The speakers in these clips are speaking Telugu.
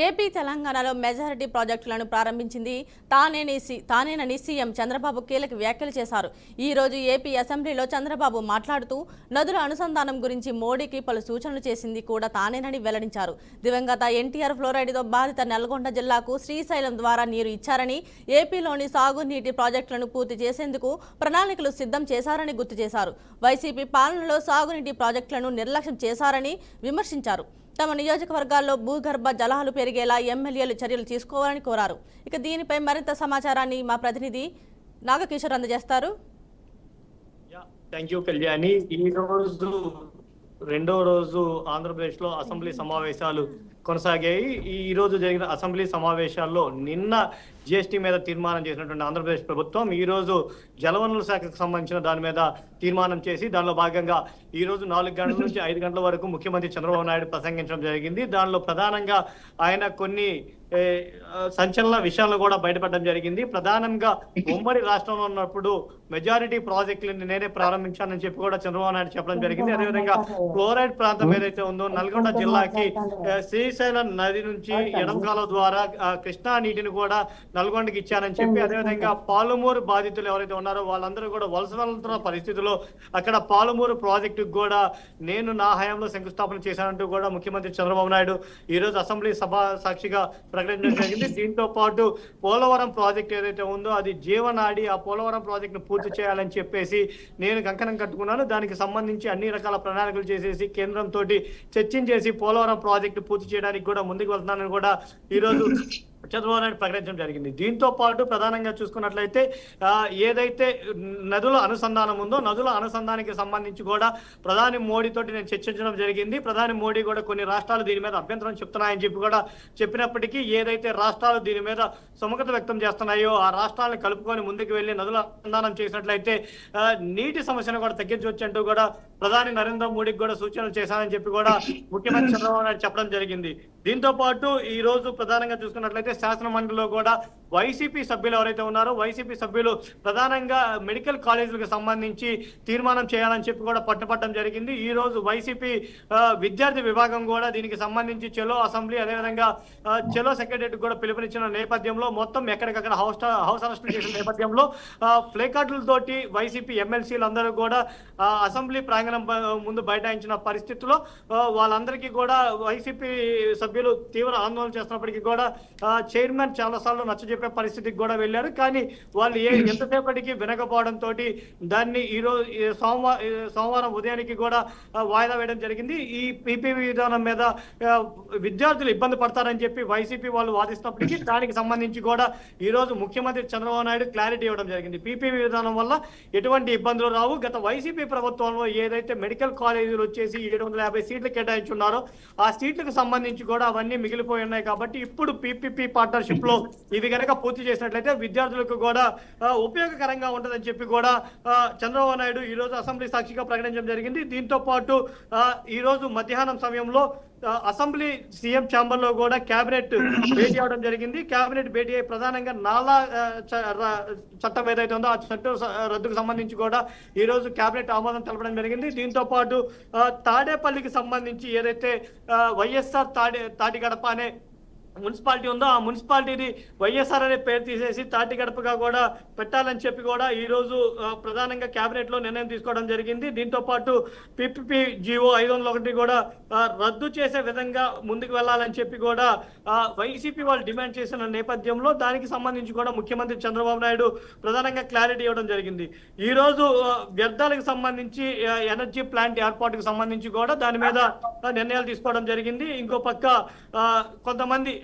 ఏపీ తెలంగాణలో మెజారిటీ ప్రాజెక్టులను ప్రారంభించింది తానేనని సీఎం చంద్రబాబు కీలక వ్యాఖ్యలు చేశారు. ఈ రోజు ఏపీ అసెంబ్లీలో చంద్రబాబు మాట్లాడుతూ నదుల అనుసంధానం గురించి మోడీకి పలు సూచనలు చేసింది కూడా తానేనని వెల్లడించారు. దివంగత ఎన్టీఆర్ ఫ్లోరైడ్తో బాధిత నల్గొండ జిల్లాకు శ్రీశైలం ద్వారా నీరు ఇచ్చారని, ఏపీలోని సాగునీటి ప్రాజెక్టులను పూర్తి చేసేందుకు ప్రణాళికలు సిద్ధం చేశారని గుర్తు చేశారు. వైసీపీ పాలనలో సాగునీటి ప్రాజెక్టులను నిర్లక్ష్యం చేశారని విమర్శించారు. తమ నియోజకవర్గాల్లో భూగర్భ జలాలు పెరిగేలా ఎమ్మెల్యేలు చర్యలు తీసుకోవాలని కోరారు. ఇక దీనిపై మరింత సమాచారాన్ని మా ప్రతినిధి నాగకిషోర్ అందజేస్తారు. Thank you Kalyani. ఈ రోజు రెండో రోజు ఆంధ్రప్రదేశ్ లో అసెంబ్లీ సమావేశాలు కొనసాగాయి. ఈ రోజు జరిగిన అసెంబ్లీ సమావేశాల్లో నిన్న జిఎస్టీ మీద తీర్మానం చేసినటువంటి ఆంధ్రప్రదేశ్ ప్రభుత్వం ఈ రోజు జలవనరుల శాఖకు సంబంధించిన దాని మీద తీర్మానం చేసి దానిలో భాగంగా ఈ రోజు 4 గంటల నుంచి 5 గంటల వరకు ముఖ్యమంత్రి చంద్రబాబు నాయుడు ప్రసంగించడం జరిగింది. దానిలో ప్రధానంగా ఆయన కొన్ని సంచలన విషయాలు కూడా బయటపడడం జరిగింది. ప్రధానంగా ఉమ్మడి రాష్ట్రంలో ఉన్నప్పుడు మెజారిటీ ప్రాజెక్టులను నేనే ప్రారంభించానని చెప్పి కూడా చంద్రబాబు నాయుడు చెప్పడం జరిగింది. అదేవిధంగా ఫ్లోరైడ్ ప్రాంతం ఏదైతే ఉందో నల్గొండ జిల్లాకి శ్రీశైలం నది నుంచి ఎడమ కాలువ ద్వారా కృష్ణా నీటిని కూడా నల్గొండకి ఇచ్చానని చెప్పి, అదేవిధంగా పాలమూరు బాధితులు ఎవరైతే ఉన్నారో వాళ్ళందరూ కూడా వలస వెళ్తున్న పరిస్థితుల్లో అక్కడ పాలమూరు ప్రాజెక్టుకు కూడా నేను నా హయాంలో శంకుస్థాపన చేశానంటూ కూడా ముఖ్యమంత్రి చంద్రబాబు నాయుడు ఈ రోజు అసెంబ్లీ సభ సాక్షిగా ప్రకటించడం జరిగింది. దీంతో పాటు పోలవరం ప్రాజెక్ట్ ఏదైతే ఉందో అది జీవనాడి, ఆ పోలవరం ప్రాజెక్ట్ ను పూర్తి చేయాలని చెప్పేసి నేను కంకణం కట్టుకున్నాను. దానికి సంబంధించి అన్ని రకాల ప్రణాళికలు చేసేసి కేంద్రంతో చర్చించేసి పోలవరం ప్రాజెక్టు పూర్తి చేయడానికి కూడా ముందుకు వెళ్తున్నానని కూడా ఈ రోజు చంద్రబాబు నాయుడు ప్రకటించడం జరిగింది. దీంతో పాటు ప్రధానంగా చూసుకున్నట్లయితే ఏదైతే నదుల అనుసంధానం ఉందో నదుల అనుసంధానానికి సంబంధించి కూడా ప్రధాని మోడీతోటి నేను చర్చించడం జరిగింది. ప్రధాని మోడీ కూడా కొన్ని రాష్ట్రాలు దీని మీద అభ్యంతరం చెప్తున్నాయని చెప్పి కూడా చెప్పినప్పటికీ ఏదైతే రాష్ట్రాలు దీని మీద సుముఖత వ్యక్తం చేస్తున్నాయో ఆ రాష్ట్రాలను కలుపుకొని ముందుకు వెళ్ళి నదుల అనుసంధానం చేసినట్లయితే నీటి సమస్యను కూడా తగ్గించవచ్చు అంటూ కూడా ప్రధాని నరేంద్ర మోడీకి కూడా సూచనలు చేశానని చెప్పి కూడా ముఖ్యమంత్రి చంద్రబాబు నాయుడు చెప్పడం జరిగింది. దీంతో పాటు ఈ రోజు ప్రధానంగా చూసుకున్నట్లయితే శాసన మండలిలో కూడా వైసీపీ సభ్యులు ఎవరైతే ఉన్నారో వైసీపీ సభ్యులు ప్రధానంగా మెడికల్ కాలేజీలకు సంబంధించి తీర్మానం చేయాలని చెప్పి కూడా పట్టుపట్టడం జరిగింది. ఈ రోజు వైసీపీ విద్యార్థి విభాగం కూడా దీనికి సంబంధించి చెలో అసెంబ్లీ అదేవిధంగా చెలో సెక్రటరీ కూడా పిలుపునిచ్చిన నేపథ్యంలో మొత్తం ఎక్కడికక్కడ హౌస్ అరెస్టులు చేసిన నేపథ్యంలో ప్లేకార్డులతోటి వైసీపీ ఎమ్మెల్సీలు అందరూ కూడా అసెంబ్లీ ప్రాంగణం ముందు బైఠాయించిన పరిస్థితుల్లో వాళ్ళందరికీ కూడా వైసీపీ సభ్యులు తీవ్ర ఆందోళన చేస్తున్నప్పటికీ కూడా చైర్మన్ చాలాసార్లు నచ్చజెప్పే పరిస్థితికి కూడా వెళ్ళారు. కానీ వాళ్ళు ఎంతసేపటికి వినకపోవడంతో దాన్ని ఈ రోజు సోమవారం ఉదయానికి కూడా వాయిదా వేయడం జరిగింది. ఈ పీపీపీ విధానం మీద విద్యార్థులు ఇబ్బంది పడతారని చెప్పి వైసీపీ వాళ్ళు వాదిస్తున్నప్పటికీ దానికి సంబంధించి కూడా ఈ రోజు ముఖ్యమంత్రి చంద్రబాబు నాయుడు క్లారిటీ ఇవ్వడం జరిగింది. పీపీపీ విధానం వల్ల ఎటువంటి ఇబ్బందులు రావు. గత వైసీపీ ప్రభుత్వంలో ఏదైతే మెడికల్ కాలేజీలు వచ్చేసి 750 సీట్లు కేటాయించున్నారో ఆ సీట్లకు సంబంధించి కూడా అవన్నీ మిగిలిపోయి ఉన్నాయి. కాబట్టి ఇప్పుడు పీపీపీ పార్ట్నర్షిప్ లో ఇవి కనుక పూర్తి చేసినట్లయితే విద్యార్థులకు కూడా ఉపయోగకరంగా ఉంటుందని చెప్పి కూడా చంద్రబాబు నాయుడు ఈ రోజు అసెంబ్లీ సాక్షిగా ప్రకటించడం జరిగింది. దీంతో పాటు ఈ రోజు మధ్యాహ్నం సమయంలో అసెంబ్లీ సీఎం ఛాంబర్ లో కూడా కేబినెట్ భేటీ అవడం జరిగింది. కేబినెట్ భేటీ అయి ప్రధానంగా నాలా చట్టం ఏదైతే ఉందో ఆ చట్టం రద్దుకు సంబంధించి కూడా ఈ రోజు కేబినెట్ ఆమోదం తెలపడం జరిగింది. దీంతో పాటు తాడేపల్లికి సంబంధించి ఏదైతే వైఎస్ఆర్ తాటిగడప అనే మున్సిపాలిటీ ఉందో ఆ మున్సిపాలిటీని వైఎస్ఆర్ అనే పేరు తీసేసి తాటి గడపగా కూడా పెట్టాలని చెప్పి కూడా ఈ రోజు ప్రధానంగా కేబినెట్ లో నిర్ణయం తీసుకోవడం జరిగింది. దీంతో పాటు పిపిపి జిఓ 501 కూడా రద్దు చేసే విధంగా ముందుకు వెళ్లాలని చెప్పి కూడా వైసీపీ వాళ్ళు డిమాండ్ చేసిన నేపథ్యంలో దానికి సంబంధించి కూడా ముఖ్యమంత్రి చంద్రబాబు నాయుడు ప్రధానంగా క్లారిటీ ఇవ్వడం జరిగింది. ఈ రోజు వ్యర్థాలకు సంబంధించి ఎనర్జీ ప్లాంట్ ఏర్పాటుకు సంబంధించి కూడా దాని మీద నిర్ణయాలు తీసుకోవడం జరిగింది. ఇంకో పక్క కొంతమంది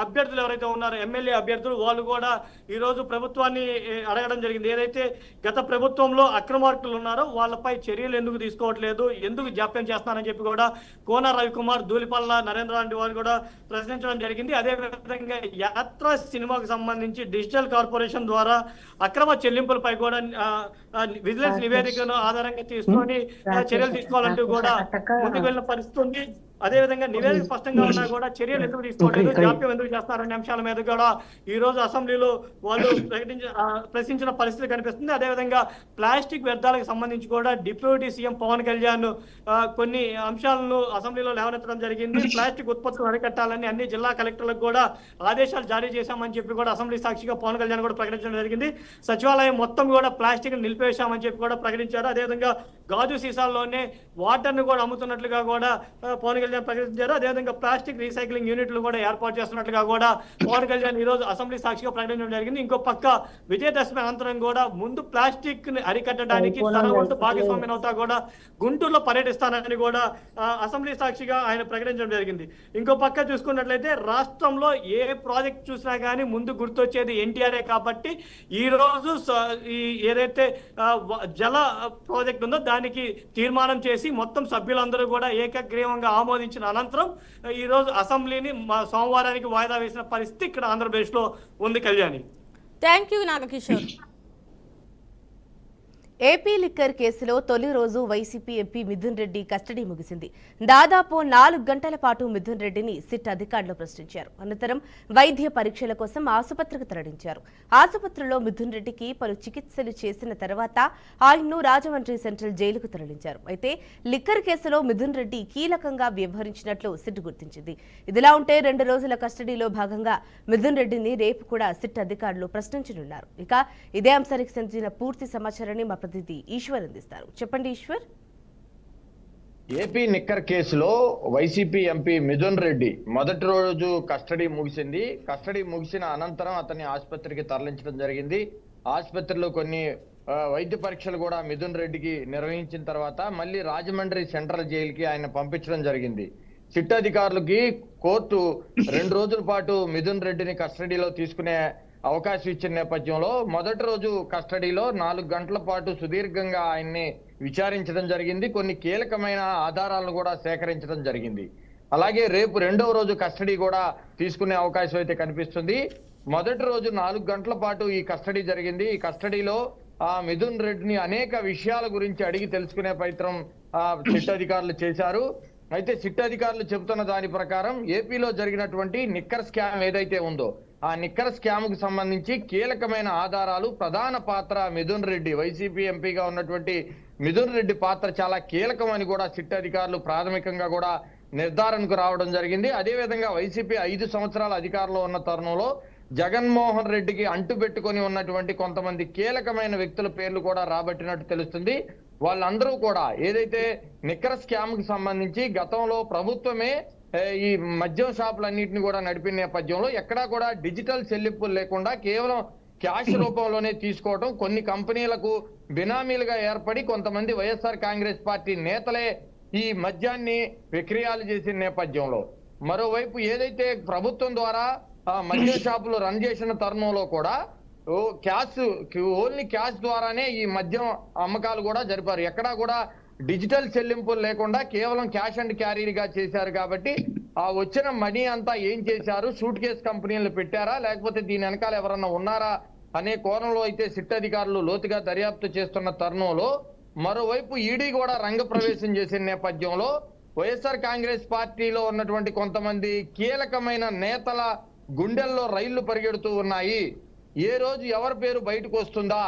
అభ్యర్థులు ఎవరైతే ఉన్నారో ఎమ్మెల్యే అభ్యర్థులు వాళ్ళు కూడా ఈ రోజు ప్రభుత్వాన్ని అడగడం జరిగింది. ఏదైతే గత ప్రభుత్వంలో అక్రమార్కులు ఉన్నారో వాళ్ళపై చర్యలు ఎందుకు తీసుకోవట్లేదు, ఎందుకు జాప్యం చేస్తున్నారని చెప్పి కూడా కోన రవికుమార్, ధూళిపల్ల నరేంద్ర లాంటి వారు కూడా ప్రశ్నించడం జరిగింది. అదేవిధంగా యాత్ర సినిమాకు సంబంధించి డిజిటల్ కార్పొరేషన్ ద్వారా అక్రమ చెల్లింపులపై కూడా విజిలెన్స్ నివేదికను ఆధారంగా తీసుకొని చర్యలు తీసుకోవాలంటూ కూడా ముందుకు వెళ్ళిన పరిస్థితి ఉంది. అదేవిధంగా నివేదిక స్పష్టంగా ఉన్నా కూడా చర్యలు ఎందుకు తీసుకోవట్లేదు, జాప్యం ఎందుకు చేస్తున్నారనే అంశాల మీద కూడా ఈ రోజు అసెంబ్లీలో వాళ్ళు ప్రశ్నించిన పరిస్థితి కనిపిస్తుంది. అదేవిధంగా ప్లాస్టిక్ వ్యర్థాలకు సంబంధించి కూడా డిప్యూటీ సీఎం పవన్ కళ్యాణ్ కొన్ని అంశాలను అసెంబ్లీలో లేవనెత్తడం జరిగింది. ప్లాస్టిక్ ఉత్పత్తులు అరికట్టాలని అన్ని జిల్లా కలెక్టర్లకు కూడా ఆదేశాలు జారీ చేశామని చెప్పి కూడా అసెంబ్లీ సాక్షిగా పవన్ కళ్యాణ్ కూడా ప్రకటించడం జరిగింది. సచివాలయం మొత్తం కూడా ప్లాస్టిక్ నిలిపేశామని చెప్పి కూడా ప్రకటించారు. అదేవిధంగా గాజు సీసాల్లోనే వాటర్ను కూడా అమ్ముతున్నట్లుగా కూడా పవన్ కళ్యాణ్ ప్రకటించారు. అదేవిధంగా ప్లాస్టిక్ రీసైక్లింగ్ యూనిట్లు కూడా ఏర్పాటు చేస్తున్నట్లుగా కూడా పవన్ కళ్యాణ్ ఈ రోజు అసెంబ్లీ సాక్షిగా ప్రకటించడం జరిగింది. ఇంకో పక్క విజయదశమి అనంతరం కూడా ముందు ప్లాస్టిక్ ని అరికట్టడానికి తన వంతు భాగస్వామ్యం అవుతా కూడా గుంటూరులో పర్యటిస్తానని కూడా అసెంబ్లీ సాక్షిగా ఆయన ప్రకటించడం జరిగింది. ఇంకో పక్క చూసుకున్నట్లయితే రాష్ట్రంలో ఏ ప్రాజెక్ట్ చూసినా కానీ ముందు గుర్తొచ్చేది ఎన్టీఆర్ఏ కాబట్టి ఈ రోజు ఈ ఏదైతే జల ప్రాజెక్ట్ ఉందో దానికి తీర్మానం చేసి మొత్తం సభ్యులందరూ కూడా ఏకగ్రీవంగా ఆమోదించిన అనంతరం ఈ రోజు అసెంబ్లీని సోమవారానికి వాయిదా వేసిన పరిస్థితి ఇక్కడ ఆంధ్రప్రదేశ్ లో ఉంది. Kalyani, thank you Nagakishore. AP liquor కేసులో తొలి రోజు YCP MP Mithun Reddy custody ముగిసింది. దాదాపు 4 గంటల పాటు మిథున్ రెడ్డిని సిట్ అధికారులు ప్రశ్నించారు. అనంతరం వైద్య పరీక్షల కోసం ఆసుపత్రికి తరలించారు. ఆసుపత్రిలో మిథున్ రెడ్డికి పలు చికిత్సలు చేసిన తర్వాత ఆయన్ను రాజమండ్రి సెంట్రల్ జైలుకు తరలించారు. అయితే లిక్కర్ కేసులో మిథున్ రెడ్డి కీలకంగా వ్యవహరించినట్లు సిట్ గుర్తించింది. ఇదిలా ఉంటే 2 రోజుల కస్టడీలో భాగంగా మిథున్ రెడ్డిని రేపు కూడా సిట్ అధికారులు ప్రశ్నించనున్నారు. ఇక ఇదే అంశానికి సంబంధించిన పూర్తి సమాచారాన్ని మా ప్రతినిధి ఈశ్వర్ అందిస్తారు. చెప్పండి ఈశ్వర్. ఏపీ నిక్కర్ కేసులో వైసీపీ ఎంపీ మిథున్ రెడ్డి మొదటి రోజు కస్టడీ ముగిసింది. కస్టడీ ముగిసిన అనంతరం అతన్ని ఆసుపత్రికి తరలించడం జరిగింది. ఆసుపత్రిలో కొన్ని వైద్య పరీక్షలు కూడా మిథున్ రెడ్డికి నిర్వహించిన తర్వాత మళ్ళీ రాజమండ్రి సెంట్రల్ జైలుకి ఆయన పంపించడం జరిగింది. సిట్ అధికారులకి కోర్టు 2 రోజుల పాటు మిథున్ రెడ్డిని కస్టడీలో తీసుకునే అవకాశం ఇచ్చిన నేపథ్యంలో మొదటి రోజు కస్టడీలో 4 గంటల పాటు సుదీర్ఘంగా ఆయన్ని విచారించడం జరిగింది. కొన్ని కీలకమైన ఆధారాలను కూడా సేకరించడం జరిగింది. అలాగే రేపు 2వ రోజు కస్టడీ కూడా తీసుకునే అవకాశం అయితే కనిపిస్తుంది. మొదటి రోజు 4 గంటల పాటు ఈ కస్టడీ జరిగింది. ఈ కస్టడీలో మిథున్ రెడ్డిని అనేక విషయాల గురించి అడిగి తెలుసుకునే ప్రయత్నం సిట్ అధికారులు చేశారు. అయితే సిట్ అధికారులు చెబుతున్న దాని ప్రకారం ఏపీలో జరిగినటువంటి నిక్కర్ స్కామ్ ఏదైతే ఉందో ఆ నిక్కర్ స్కామ్ కు సంబంధించి కీలకమైన ఆధారాలు, ప్రధాన పాత్ర మిథున్ రెడ్డి, వైసీపీ ఎంపీగా ఉన్నటువంటి మిథున్ రెడ్డి పాత్ర చాలా కీలకమని కూడా సిట్ అధికారులు ప్రాథమికంగా కూడా నిర్ధారణకు రావడం జరిగింది. అదేవిధంగా వైసీపీ 5 సంవత్సరాల అధికారంలో ఉన్న తరుణంలో జగన్మోహన్ రెడ్డికి అంటుపెట్టుకొని ఉన్నటువంటి కొంతమంది కీలకమైన వ్యక్తుల పేర్లు కూడా రాబట్టినట్టు తెలుస్తుంది. వాళ్ళందరూ కూడా ఏదైతే నిక్కర్ స్కామ్ కి సంబంధించి గతంలో ప్రభుత్వమే ఈ మద్యం షాపులన్నింటినీ కూడా నడిపిన నేపథ్యంలో ఎక్కడా కూడా డిజిటల్ చెల్లింపులు లేకుండా కేవలం క్యాష్ రూపంలోనే తీసుకోవడం, కొన్ని కంపెనీలకు బినామీలుగా ఏర్పడి కొంతమంది వైఎస్ఆర్ కాంగ్రెస్ పార్టీ నేతలే ఈ మద్యాన్ని విక్రయాలు చేసిన నేపథ్యంలో మరోవైపు ఏదైతే ప్రభుత్వం ద్వారా మద్యం షాపులు రన్ చేసిన తరుణంలో కూడా ఓన్లీ క్యాష్ ద్వారానే ఈ మద్యం అమ్మకాలు కూడా జరిపారు. ఎక్కడా కూడా డిజిటల్ చెల్లింపులు లేకుండా కేవలం క్యాష్ అండ్ క్యారీగా చేశారు. కాబట్టి ఆ వచ్చిన మనీ అంతా ఏం చేశారు, సూట్ కేసు కంపెనీలు పెట్టారా లేకపోతే దీని వెనకాల ఎవరన్నా ఉన్నారా అనే కోణంలో అయితే సిట్ అధికారులు లోతుగా దర్యాప్తు చేస్తున్న తరుణంలో మరోవైపు ఈడీ కూడా రంగ ప్రవేశం చేసిన నేపథ్యంలో వైఎస్ఆర్ కాంగ్రెస్ పార్టీలో ఉన్నటువంటి కొంతమంది కీలకమైన నేతల గుండెల్లో రైళ్లు పరిగెడుతూ ఉన్నాయి. ఏ రోజు ఎవరి పేరు బయటకు వస్తుందా,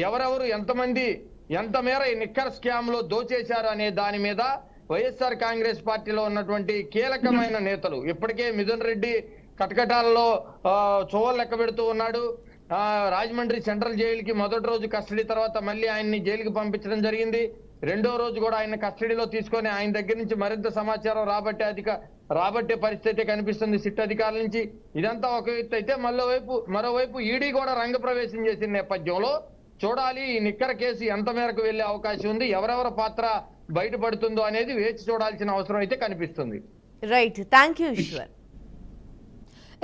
ఎవరెవరు ఎంతమంది ఎంత మేర ఈ నిక్కర్ స్కామ్ లో దోచేశారు అనే దాని మీద వైఎస్ఆర్ కాంగ్రెస్ పార్టీలో ఉన్నటువంటి కీలకమైన నేతలు ఇప్పటికే మిథున్ రెడ్డి కటకటాలలో చోవలు లెక్క పెడుతూ ఉన్నాడు. రాజమండ్రి సెంట్రల్ జైలుకి మొదటి రోజు కస్టడీ తర్వాత మళ్ళీ ఆయన్ని జైలుకి పంపించడం జరిగింది. 2వ రోజు కూడా ఆయన కస్టడీలో తీసుకొని ఆయన దగ్గర నుంచి మరింత సమాచారం రాబట్టే పరిస్థితి కనిపిస్తుంది సిట్ అధికారుల నుంచి. ఇదంతా ఒక ఎత్తు అయితే మరోవైపు ఈడీ కూడా రంగ ప్రవేశం చేసిన నేపథ్యంలో చూడాలి ఈ నిక్కర్ కేసు ఎంత మేరకు వెళ్లే అవకాశం ఉంది, ఎవరెవరి పాత్ర బయటపడుతుందో అనేది వేచి చూడాల్సిన అవసరం అయితే కనిపిస్తుంది. Right, thank you Ishwar.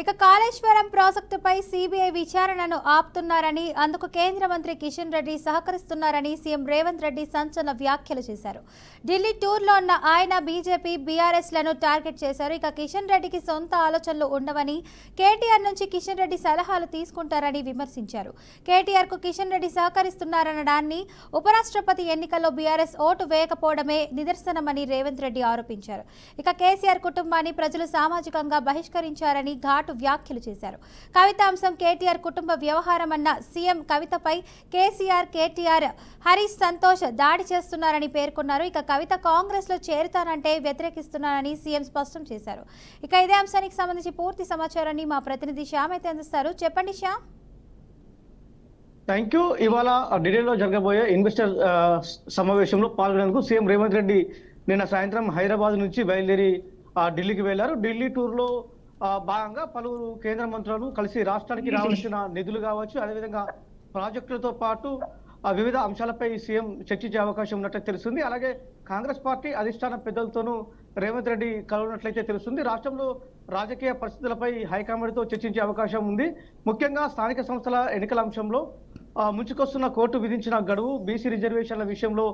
ఇక కాళేశ్వరం ప్రాజెక్టుపై సీబీఐ విచారణను ఆపుతున్నారని, అందుకు కేంద్ర మంత్రి కిషన్ రెడ్డి సహకరిస్తున్నారని సీఎం రేవంత్ రెడ్డి సంచలన వ్యాఖ్యలు చేశారు. ఢిల్లీ టూర్లో ఉన్న ఆయన బీజేపీ, బీఆర్ఎస్లను టార్గెట్ చేశారు. ఇక కిషన్ రెడ్డికి సొంత ఆలోచనలు ఉండవని, కేటీఆర్ నుంచి కిషన్ రెడ్డి సలహాలు తీసుకుంటారని విమర్శించారు. కేటీఆర్కు కిషన్ రెడ్డి సహకరిస్తున్నారనడాన్ని ఉపరాష్ట్రపతి ఎన్నికల్లో బీఆర్ఎస్ ఓటు వేయకపోవడమే నిదర్శనమని రేవంత్ రెడ్డి ఆరోపించారు. ఇక కేసీఆర్ కుటుంబాన్ని ప్రజలు సామాజికంగా బహిష్కరించారని ఘాటు వ్యాఖ్యలు చేశారు. కవిత అంశం కేటీఆర్ కుటుంబ వ్యవహారం అన్న సీఎం కవితపై కేటీఆర్, హరీష్ సంతోష్ దాడి చేస్తున్నారని పేర్కొన్నారు. ఇక కవిత కాంగ్రెస్ లో చేరుతానంటే వ్యతిరేకిస్తున్నారని సీఎం స్పష్టం చేశారు. ఇక ఇదే అంశానికి సంబంధించి పూర్తి సమాచారాన్ని మా ప్రతినిధి శ్యామ్ అయితే అందిస్తారు. చెప్పండి శ్యామ్. Thank you. ఇవాళ ఢిల్లీలో జరగబోయే ఇన్వెస్టర్ సమావేశంలో పాల్గొనేందుకు సీఎం రేవంత్ రెడ్డి నిన్న సాయంత్రం హైదరాబాద్ నుంచి బయలుదేరి ఢిల్లీకి వెళ్లారు. ఢిల్లీ టూర్ లో భాగంగా పలువురు కేంద్ర మంత్రులు కలిసి రాష్ట్రానికి రావాల్సిన నిధులు కావచ్చు, అదేవిధంగా ప్రాజెక్టులతో పాటు వివిధ అంశాలపై సీఎం చర్చించే అవకాశం ఉన్నట్టు తెలుస్తుంది. అలాగే కాంగ్రెస్ పార్టీ అధిష్టాన పెద్దలతోనూ రేవంత్ రెడ్డి కలవనట్లయితే తెలుస్తుంది. రాష్ట్రంలో రాజకీయ పరిస్థితులపై హైకమాండ్తో చర్చించే అవకాశం ఉంది. ముఖ్యంగా స్థానిక సంస్థల ఎన్నికల అంశంలో ముంచుకొస్తున్న కోర్టు విధించిన గడువు, బీసీ రిజర్వేషన్ల విషయంలో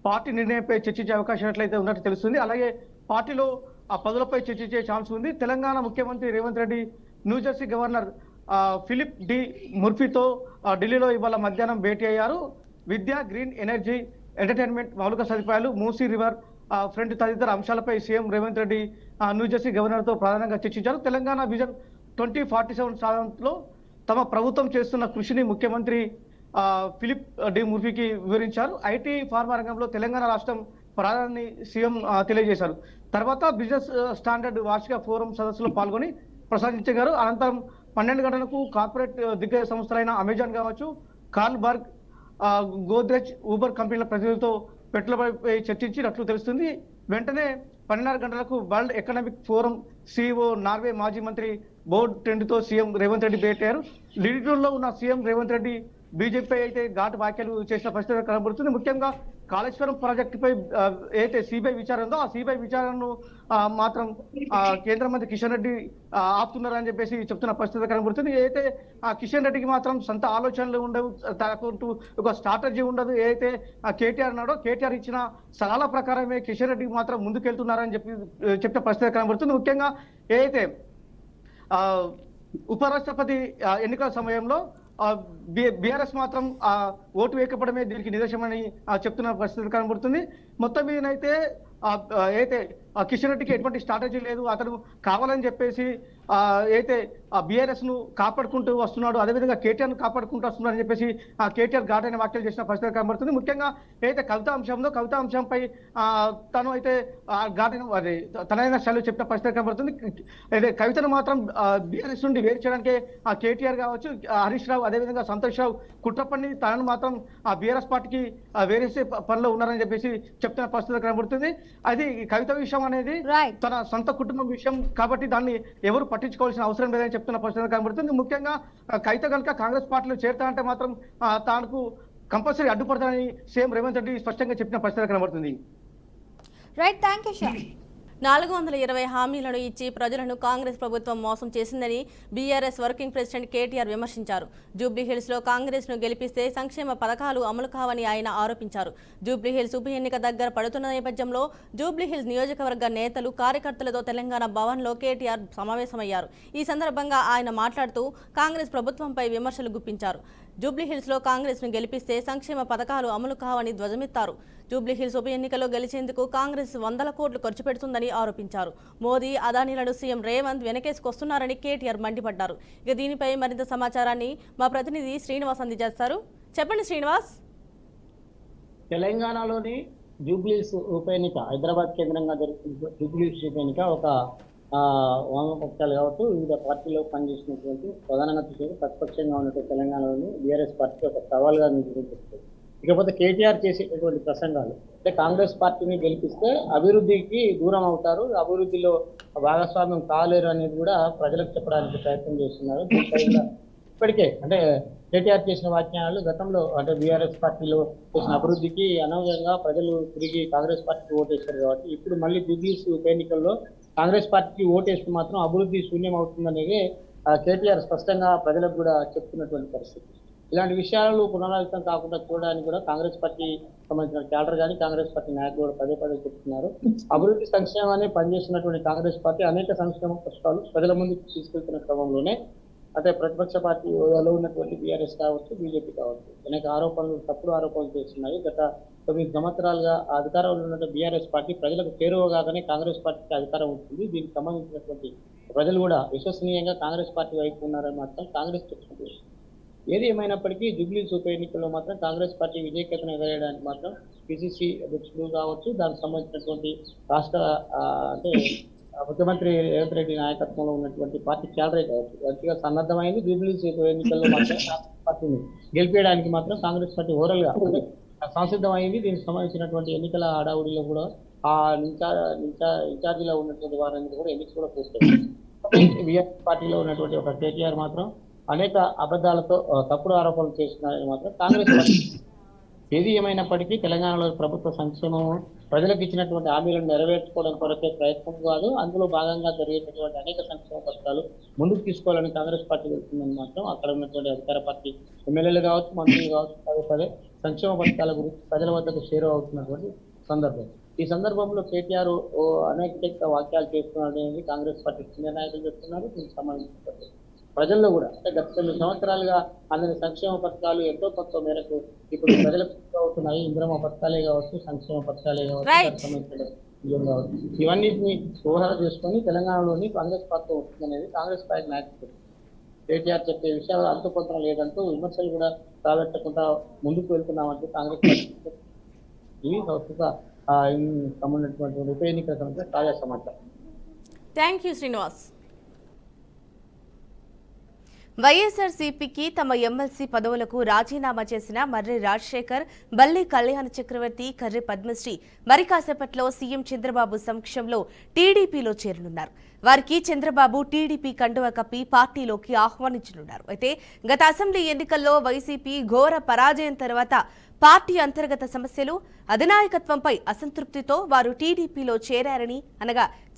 పార్టీ నిర్ణయంపై చర్చించే అవకాశం ఉన్నట్టు తెలుస్తుంది. అలాగే పార్టీలో ఆ పదులపై చర్చించే ఛాన్స్ ఉంది. తెలంగాణ ముఖ్యమంత్రి Revanth Reddy New Jersey governor Philip D ముర్ఫీతో ఢిల్లీలో ఇవాళ మధ్యాహ్నం భేటీ అయ్యారు. విద్య, గ్రీన్ ఎనర్జీ, ఎంటర్టైన్మెంట్, మౌలిక సదుపాయాలు, మూసీ రివర్ ఫ్రంట్ తదితర అంశాలపై సీఎం రేవంత్ రెడ్డి న్యూజెర్సీ గవర్నర్తో ప్రధానంగా చర్చించారు. తెలంగాణ విజన్ 2047 సాధనలో తమ ప్రభుత్వం చేస్తున్న కృషిని ముఖ్యమంత్రి ఫిలిప్ డి ముర్ఫీకి వివరించారు. ఐటీ, ఫార్మా రంగంలో తెలంగాణ రాష్ట్రం ప్రాధాన్యాన్ని సీఎం తెలియజేశారు. తర్వాత బిజినెస్ స్టాండర్డ్ వార్షిక ఫోరం సదస్సులో పాల్గొని ప్రసంగించారు. అనంతరం 12 గంటలకు కార్పొరేట్ దిగ్గజ సంస్థలైన అమెజాన్ కావచ్చు, కార్ల్బర్గ్, గోద్రెజ్, ఊబర్ కంపెనీల ప్రతినిధులతో పెట్టుబడిపై చర్చించినట్లు తెలుస్తుంది. వెంటనే 12:30 గంటలకు world economic forum CEO Norway మాజీ మంత్రి బోర్డ్ ట్రెండ్తో సీఎం రేవంత్ రెడ్డి భేటారు. ఢిల్లీలో ఉన్న సీఎం రేవంత్ రెడ్డి బీజేపీ అయితే ఘాటు వ్యాఖ్యలు చేసిన పరిస్థితి కనబడుతుంది. ముఖ్యంగా కాళేశ్వరం ప్రాజెక్టుపై ఏదైతే సిబిఐ విచారణ ఉందో ఆ సిబిఐ విచారణను మాత్రం కేంద్ర మంత్రి కిషన్ రెడ్డి ఆపుతున్నారని చెప్పేసి చెప్తున్న పరిస్థితి కనబడుతుంది. ఏదైతే కిషన్ రెడ్డికి మాత్రం సొంత ఆలోచనలు ఉండవు, తనకుంటూ ఒక స్ట్రాటజీ ఉండదు. ఏదైతే కేటీఆర్ అన్నాడో కేటీఆర్ ఇచ్చిన సలహాల ప్రకారమే కిషన్ రెడ్డికి మాత్రం ముందుకెళ్తున్నారని చెప్పిన పరిస్థితి కనబడుతుంది. ముఖ్యంగా ఏదైతే ఉపరాష్ట్రపతి ఎన్నికల సమయంలో బీఆర్ఎస్ మాత్రం ఓటు వేయకపోవడమే దీనికి నిదర్శనమని చెప్తున్న పరిస్థితి కనబడుతుంది. మొత్తం మీదనైతే అయితే కిషన్ రెడ్డికి ఎటువంటి స్ట్రాటజీ లేదు, అతను కావాలని చెప్పేసి అయితే బీఆర్ఎస్ ను కాపాడుకుంటూ వస్తున్నాడు, అదేవిధంగా కేటీఆర్ ను కాపాడుకుంటూ వస్తున్నాడు అని చెప్పేసి కేటీఆర్ ఘాటైన వ్యాఖ్యలు చేసిన పరిస్థితి కనబడుతుంది. ముఖ్యంగా ఏదైతే కవిత అంశంపై తను అయితే ఘాటైన తనైన శైలి చెప్పిన పరిస్థితి కనబడుతుంది. అయితే కవితను మాత్రం బీఆర్ఎస్ నుండి వేరు చేయడానికి కేటీఆర్ కావచ్చు, హరీష్ రావు, అదేవిధంగా సంతోష్ రావు కుట్రపన్ని తనను మాత్రం బీఆర్ఎస్ పార్టీకి వేరేసే పనిలో ఉన్నారని చెప్పేసి చెప్తున్న పరిస్థితి కనబడుతుంది. అది కవిత విషయం అనేది తన సొంత కుటుంబం విషయం కాబట్టి దాన్ని ఎవరు పట్టించుకోవాల్సిన అవసరం లేదని చెప్తున్న పరిస్థితి కనబడుతుంది. ముఖ్యంగా కవిత కనుక కాంగ్రెస్ పార్టీలో చేరుతానంటే మాత్రం తాను కంపల్సరీ అడ్డుపడతానని సీఎం రేవంత్ రెడ్డి స్పష్టంగా చెప్పిన పరిస్థితి కనబడుతుంది. Right, thank you Shyam. 420 హామీలను ఇచ్చి ప్రజలను కాంగ్రెస్ ప్రభుత్వం మోసం చేసిందని బీఆర్ఎస్ వర్కింగ్ ప్రెసిడెంట్ కేటీఆర్ విమర్శించారు. జూబ్లీహిల్స్లో కాంగ్రెస్ను గెలిపిస్తే సంక్షేమ పథకాలు అమలు కావని ఆయన ఆరోపించారు. జూబ్లీహిల్స్ ఉప ఎన్నిక దగ్గర పడుతున్న నేపథ్యంలో జూబ్లీహిల్స్ నియోజకవర్గ నేతలు, కార్యకర్తలతో తెలంగాణ భవన్లో కేటీఆర్ సమావేశమయ్యారు. ఈ సందర్భంగా ఆయన మాట్లాడుతూ కాంగ్రెస్ ప్రభుత్వంపై విమర్శలు గుప్పించారు. జూబ్లీహిల్స్లో కాంగ్రెస్ను గెలిపిస్తే సంక్షేమ పథకాలు అమలు కావని ధ్వజమెత్తారు. జూబ్లీహిల్స్ ఉప ఎన్నికలో గెలిచేందుకు కాంగ్రెస్ 100 కోట్లు ఖర్చు పెడుతుందని ఆరోపించారు. మోదీ, అదానీలను సీఎం రేవంత్ వెనకేసుకొస్తున్నారని కేటీఆర్ మండిపడ్డారు. ఇక దీనిపై మరింత సమాచారాన్ని మా ప్రతినిధి శ్రీనివాస్ అందజేస్తారు. చెప్పండి శ్రీనివాస్. తెలంగాణలోని జూబ్లీహిల్స్ ఉప ఎన్నిక హైదరాబాద్ కేంద్రంగా జరుగుతున్న జూబ్లీహిల్స్ ఉప ఎన్నిక ఒక వామపక్షాలు కావచ్చు, వివిధ పార్టీలో పనిచేసినటువంటి ప్రధానంగా చూసేది ప్రతిపక్షంగా ఉన్నటువంటి తెలంగాణలోని బీఆర్ఎస్ పార్టీ ఒక సవాల్గా నిరూపిస్తుంది. ఇకపోతే కేటీఆర్ చేసేటటువంటి ప్రసంగాలు అంటే కాంగ్రెస్ పార్టీని గెలిపిస్తే అభివృద్ధికి దూరం అవుతారు, అభివృద్ధిలో భాగస్వామ్యం కాలేరు అనేది కూడా ప్రజలకు చెప్పడానికి ప్రయత్నం చేస్తున్నారు. దీనిపై ఇప్పటికే అంటే కేటీఆర్ చేసిన వ్యాఖ్యానాలు గతంలో అంటే బీఆర్ఎస్ పార్టీలో చేసిన అభివృద్ధికి అనవసరంగా ప్రజలు తిరిగి కాంగ్రెస్ పార్టీకి ఓటేశారు కాబట్టి ఇప్పుడు మళ్ళీ జూబ్లీహిల్స్ ఉప ఎన్నికల్లో కాంగ్రెస్ పార్టీకి ఓటేస్తే మాత్రం అభివృద్ధి శూన్యం అవుతుందనేది కేటీఆర్ స్పష్టంగా ప్రజలకు కూడా చెప్తున్నటువంటి పరిస్థితి. ఇలాంటి విషయాలు పునరావృతం కాకుండా చూడడానికి కూడా కాంగ్రెస్ పార్టీ సంబంధించిన క్యాడర్ కానీ కాంగ్రెస్ పార్టీ నాయకులు కూడా పదే పదే చెప్తున్నారు. అభివృద్ధి సంక్షేమాన్ని పనిచేస్తున్నటువంటి కాంగ్రెస్ పార్టీ అనేక సంక్షేమ పథకాలు ప్రజల ముందుకు తీసుకెళ్తున్న క్రమంలోనే అంటే ప్రతిపక్ష పార్టీ హోదాలో ఉన్నటువంటి బీఆర్ఎస్ కావచ్చు, బీజేపీ కావచ్చు అనేక ఆరోపణలు, తప్పుడు ఆరోపణలు చేస్తున్నాయి. గత 9 సంవత్సరాలుగా అధికారంలో ఉన్న బీఆర్ఎస్ పార్టీ ప్రజలకు చేరువగానే కాంగ్రెస్ పార్టీకి అధికారం ఉంటుంది. దీనికి సంబంధించినటువంటి ప్రజలు కూడా విశ్వసనీయంగా కాంగ్రెస్ పార్టీ వైపు ఉన్నారని మాత్రం కాంగ్రెస్ చెప్తుంది. ఏది ఏమైనప్పటికీ జూబ్లీస్ ఉప ఎన్నికల్లో మాత్రం కాంగ్రెస్ పార్టీ విజయకేతనం ఎగరేయడానికి మాత్రం పిసిసి అధ్యక్షులు కావచ్చు, దానికి సంబంధించినటువంటి రాష్ట్ర అంటే ముఖ్యమంత్రి రేవంత్ రెడ్డి నాయకత్వంలో ఉన్నటువంటి పార్టీ క్యాడరే కావచ్చు గట్టిగా సన్నద్ధమైంది. జూబ్లీస్ ఉప ఎన్నికల్లో మాత్రం కాంగ్రెస్ పార్టీని గెలిపేయడానికి మాత్రం కాంగ్రెస్ పార్టీ ఓవరాల్ గా సంసిద్ధమైంది. దీనికి సంబంధించినటువంటి ఎన్నికల హడావుడిలో కూడా ఆ ఇన్ఛార్జిలో ఉన్నటువంటి వారిని కూడా ఎన్నికలు కూడా పూర్తి బీఆర్ఎస్ పార్టీలో ఉన్నటువంటి ఒక కేటీఆర్ మాత్రం అనేక అబద్ధాలతో తప్పుడు ఆరోపణలు చేస్తున్నారని మాత్రం కాంగ్రెస్ పార్టీ. ఏది ఏమైనప్పటికీ తెలంగాణలో ప్రభుత్వ సంక్షేమం ప్రజలకు ఇచ్చినటువంటి హామీలను నెరవేర్చుకోవడం కొరకే ప్రయత్నం కాదు, అందులో భాగంగా జరిగేటటువంటి అనేక సంక్షేమ పథకాలు ముందుకు తీసుకోవాలని కాంగ్రెస్ పార్టీ వెళ్తుందని మాత్రం అక్కడ ఉన్నటువంటి అధికార పార్టీ ఎమ్మెల్యేలు కావచ్చు, మంత్రులు కావచ్చు పదే పదే సంక్షేమ పథకాల గురించి ప్రజల వద్దకు చేరువవుతున్నటువంటి సందర్భం. ఈ సందర్భంలో కేటీఆర్ అనేక వాక్యాలు చేస్తున్నారనేది కాంగ్రెస్ పార్టీ సీనియర్ నాయకులు చెప్తున్నారు. దీనికి సంబంధించిన ప్రజల్లో కూడా అంటే గత 9 సంవత్సరాలుగా అందిన సంక్షేమ పథకాలు ఎంతో కొంత మేరకు ఇప్పుడు ప్రజలకు అవుతున్నాయి. ఇంద్రమ పథకాలే కావచ్చు, సంక్షేమ పథకాలే కావచ్చు, ఇవన్నిటిని ఊహ చేసుకొని తెలంగాణలోని కాంగ్రెస్ పార్టీ వస్తుందనేది కాంగ్రెస్ పార్టీ నాయకులు కేటీఆర్ చెప్పే విషయాలు అంతుపొంతం లేదంటూ విమర్శలు కూడా రాబెట్టకుండా ముందుకు వెళ్తున్నామంటూ కాంగ్రెస్ పార్టీ ఇవి ప్రస్తుత సంబంధించినటువంటి ఉప ఎన్నికల సంబంధించిన తాజా సమాచారం. Thank you Srinivas. వైఎస్ఆర్సీపీకి తమ ఎమ్మెల్సీ పదవులకు రాజీనామా చేసిన మర్రి రాజశేఖర్, బల్లి కళ్యాణ చక్రవర్తి, కర్రి పద్మశ్రీ మరి కాసేపట్లో సీఎం చంద్రబాబు సమక్షంలో టీడీపీలో చేరనున్నారు. వారికి చంద్రబాబు టీడీపీ కండువా కప్పి పార్టీలోకి ఆహ్వానించనున్నారు. అయితే గత అసెంబ్లీ ఎన్నికల్లో వైసీపీ ఘోర పరాజయం తర్వాత పార్టీ అంతర్గత సమస్యలు, అధినాయకత్వంపై అసంతృప్తితో వారు టీడీపీలో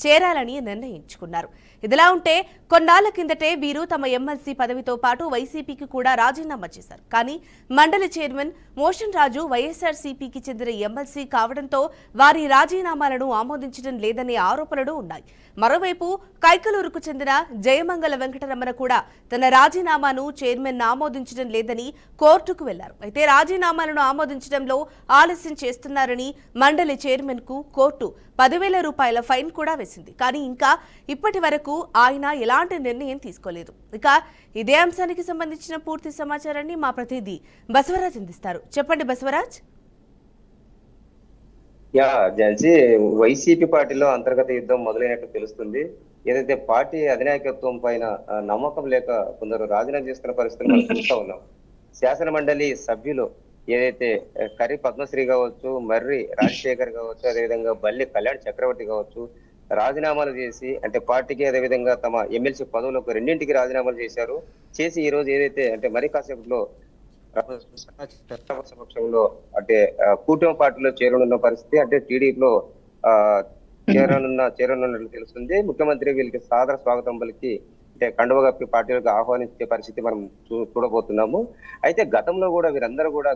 చేరాలని నిర్ణయించుకున్నారు. ఇదిలా ఉంటే కొన్నాళ్ల కిందటే వీరు తమ ఎమ్మెల్సీ పదవితో పాటు వైసీపీకి కూడా రాజీనామా చేశారు. కానీ మండలి చైర్మన్ మోషన్ రాజు వైఎస్ఆర్సీపీకి చెందిన ఎమ్మెల్సీ కావడంతో వారి రాజీనామాలను ఆమోదించడం లేదనే ఆరోపణలు ఉన్నాయి. మరోవైపు కైకలూరుకు చెందిన జయమంగళ వెంకటరమణ కూడా తన రాజీనామాను చైర్మన్ ఆమోదించడం లేదని కోర్టుకు వెళ్లారు. అయితే రాజీనామాలను ఆమోదించడంలో ఆలస్యం చేస్తున్నారని మండలి చైర్మన్ కు కోర్టు 10,000 రూపాయల ఫైన్ కూడా వేసింది. కానీ ఇంకా ఇప్పటి వరకు ఆయన ఎలాంటి నిర్ణయం తీసుకోలేదు. ఇక ఇదే అంశానికి సంబంధించిన పూర్తి సమాచారాన్ని మా ప్రతినిధి బసవరాజ్ అందిస్తారు. చెప్పండి బసవరాజ్. జల్సి వైసీపీ పార్టీలో అంతర్గత యుద్ధం మొదలైనట్టు తెలుస్తుంది. ఏదైతే పార్టీ అధినాయకత్వం పైన నమ్మకం లేక కొందరు రాజీనామా చేస్తున్న పరిస్థితులు మనం చూస్తా ఉన్నాం. శాసన మండలి సభ్యులు ఏదైతే కర్రి పద్మశ్రీ కావచ్చు, మర్రి రాజశేఖర్ కావచ్చు, అదేవిధంగా బల్లి కళ్యాణ్ చక్రవర్తి కావచ్చు రాజీనామాలు చేసి అంటే పార్టీకి అదేవిధంగా తమ ఎమ్మెల్సీ పదవులకు రెండింటికి రాజీనామాలు చేసి ఈ రోజు ఏదైతే అంటే మరి కాసేపులో సమక్షంలో అంటే కూటమి పార్టీలో చేరనున్న పరిస్థితి అంటే టీడీపీలో చేరనున్నట్లు తెలుస్తుంది. ముఖ్యమంత్రి వీళ్ళకి సాదర స్వాగతం పలికి అంటే కండువ కప్పి పార్టీలకు ఆహ్వానించే పరిస్థితి మనం చూడబోతున్నాము. అయితే గతంలో కూడా వీరందరూ కూడా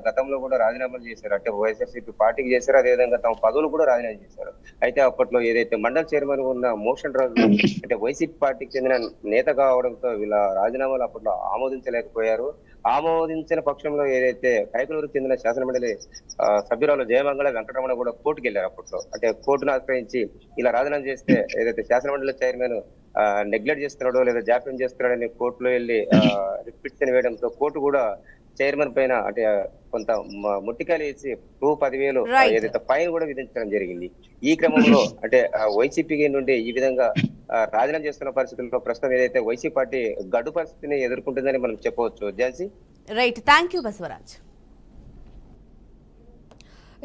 రాజీనామాలు చేశారు. అంటే వైఎస్ఆర్సీపీ పార్టీకి చేశారు, అదేవిధంగా తమ పదవులు కూడా రాజీనామా చేశారు. అయితే అప్పట్లో ఏదైతే మండల్ చైర్మన్ ఉన్న మోషన్ రాజు అంటే వైసీపీ పార్టీకి చెందిన నేత కావడంతో వీళ్ళ రాజీనామాలు అప్పట్లో ఆమోదించలేకపోయారు. ఆమోదించిన పక్షంలో ఏదైతే కైకలూరుకు చెందిన శాసనమండలి సభ్యురాలు జయమంగళ వెంకటరమణ కూడా కోర్టుకు వెళ్ళారు. అప్పట్లో అంటే కోర్టును ఆశ్రయించి ఇలా రాజీనామా చేస్తే ఏదైతే శాసనమండలి చైర్మన్ నెగ్లెక్ట్ చేస్తున్నాడో లేదా జాప్యం చేస్తున్నాడని కోర్టులో వెళ్ళి రిపిటిషన్ వేయడంతో కోర్టు కూడా చైర్మన్ పైన అంటే కొంత ముట్టికాయలు వేసి 10,000 ఏదైతే ఫైన్ కూడా విధించడం జరిగింది. ఈ క్రమంలో అంటే వైసీపీ నుండి ఈ విధంగా రాజీనామా చేస్తున్న పరిస్థితుల్లో ప్రస్తుతం ఏదైతే వైసీపీ పార్టీ గడ్డు పరిస్థితిని ఎదుర్కొంటుందని మనం చెప్పవచ్చు. Jhansi. Right, thank you Basavaraj.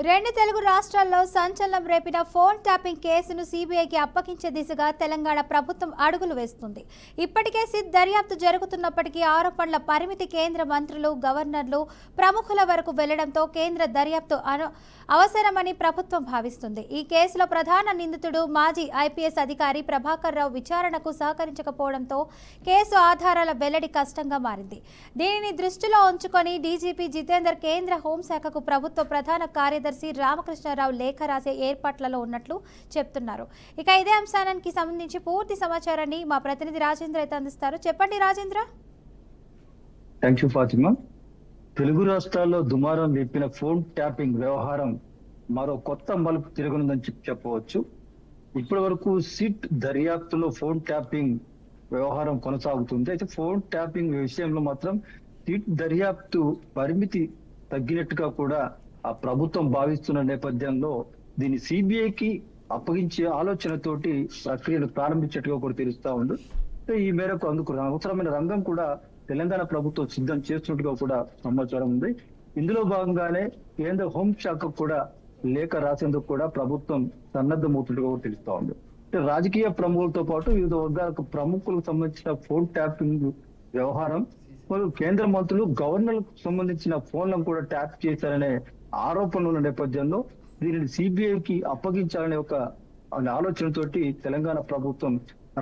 రెండు తెలుగు రాష్ట్రాల్లో సంచలనం రేపిన ఫోన్ ట్యాపింగ్ కేసును సీబీఐకి అప్పగించే దిశగా తెలంగాణ ప్రభుత్వం అడుగులు వేస్తుంది. ఇప్పటికే సిట్ దర్యాప్తు జరుగుతున్నప్పటికీ ఆరోపణల పరిమితి కేంద్ర మంత్రులు, గవర్నర్లు, ప్రముఖుల వరకు వెళ్లడంతో కేంద్ర దర్యాప్తు అవసరమని ప్రభుత్వం భావిస్తుంది. ఈ కేసులో ప్రధాన నిందితుడు మాజీ ఐపీఎస్ అధికారి ప్రభాకర్ రావు విచారణకు సహకరించకపోవడంతో కేసు ఆధారాల వెల్లడి కష్టంగా మారింది. దీనిని దృష్టిలో ఉంచుకొని డీజీపీ జితేందర్ కేంద్ర హోంశాఖకు ప్రభుత్వ ప్రధాన కార్యదర్శి రామకృష్ణారావు లేఖ రాసే ఏర్పాట్లలో ఉన్నట్లు చెప్తున్నారు. ఇక ఇదే అంశానికి సంబంధించి పూర్తి సమాచారాన్ని మా ప్రతినిధి రాజేంద్ర అయితే అందిస్తారు. చెప్పండి రాజేంద్ర. Thank you Fatima. తెలుగు రాష్ట్రాల్లో దుమారం లేపిన ఫోన్ ట్యాపింగ్ వ్యవహారం మరో కొత్త మలుపు తిరగనుందని చెప్పవచ్చు. ఇప్పటి వరకు సిట్ దర్యాప్తులో ఫోన్ ట్యాపింగ్ వ్యవహారం కొనసాగుతుంది. అయితే ఫోన్ ట్యాపింగ్ విషయంలో మాత్రం సిట్ దర్యాప్తు పరిమితి తగ్గినట్టుగా కూడా ఆ ప్రభుత్వం భావిస్తున్న నేపథ్యంలో దీన్ని సిబిఐకి అప్పగించే ఆలోచనతోటి ప్రక్రియను ప్రారంభించేట్టుగా కూడా తెలుస్తా ఉంది. ఈ మేరకు అందుకు అవసరమైన రంగం కూడా తెలంగాణ ప్రభుత్వం సిద్ధం చేస్తున్నట్టుగా కూడా సమాచారం ఉంది. ఇందులో భాగంగానే కేంద్ర హోంశాఖకు కూడా లేఖ రాసేందుకు కూడా ప్రభుత్వం సన్నద్ధమవుతున్నట్టుగా కూడా తెలుస్తా ఉంది. రాజకీయ ప్రముఖులతో పాటు వివిధ వర్గాలకు ప్రముఖులకు సంబంధించిన ఫోన్ ట్యాపింగ్ వ్యవహారం మరియు కేంద్ర మంత్రులు, గవర్నర్లకు సంబంధించిన ఫోన్లను కూడా ట్యాప్ చేశారనే ఆరోపణల నేపథ్యంలో దీనిని సిబిఐకి అప్పగించాలనే ఒక ఆలోచనతోటి తెలంగాణ ప్రభుత్వం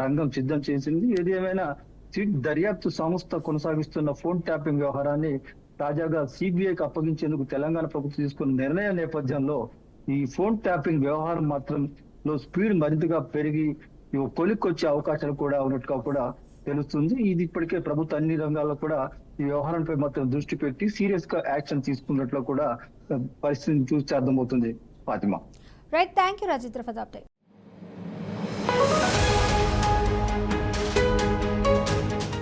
రంగం సిద్ధం చేసింది. ఏది ఏమైనా సిట్ దర్యాప్తు సంస్థ కొనసాగిస్తున్న ఫోన్ ట్యాపింగ్ వ్యవహారాన్ని తాజాగా సిబిఐకి అప్పగించేందుకు తెలంగాణ ప్రభుత్వం తీసుకున్న నిర్ణయం నేపథ్యంలో ఈ ఫోన్ ట్యాపింగ్ వ్యవహారం మాత్రం స్పీడ్ మరింతగా పెరిగి కొలిక్కొచ్చే అవకాశాలు కూడా ఉన్నట్టుగా కూడా తెలుస్తుంది. ఇది ఇప్పటికే ప్రభుత్వం అన్ని రంగాల్లో కూడా ఈ వ్యవహారంపై మాత్రం దృష్టి పెట్టి సీరియస్ గా యాక్షన్ తీసుకున్నట్లు కూడా పరిస్థితిని చూస్తే అర్థమవుతుంది. Fatima. Right, thank you Rajendra for the update.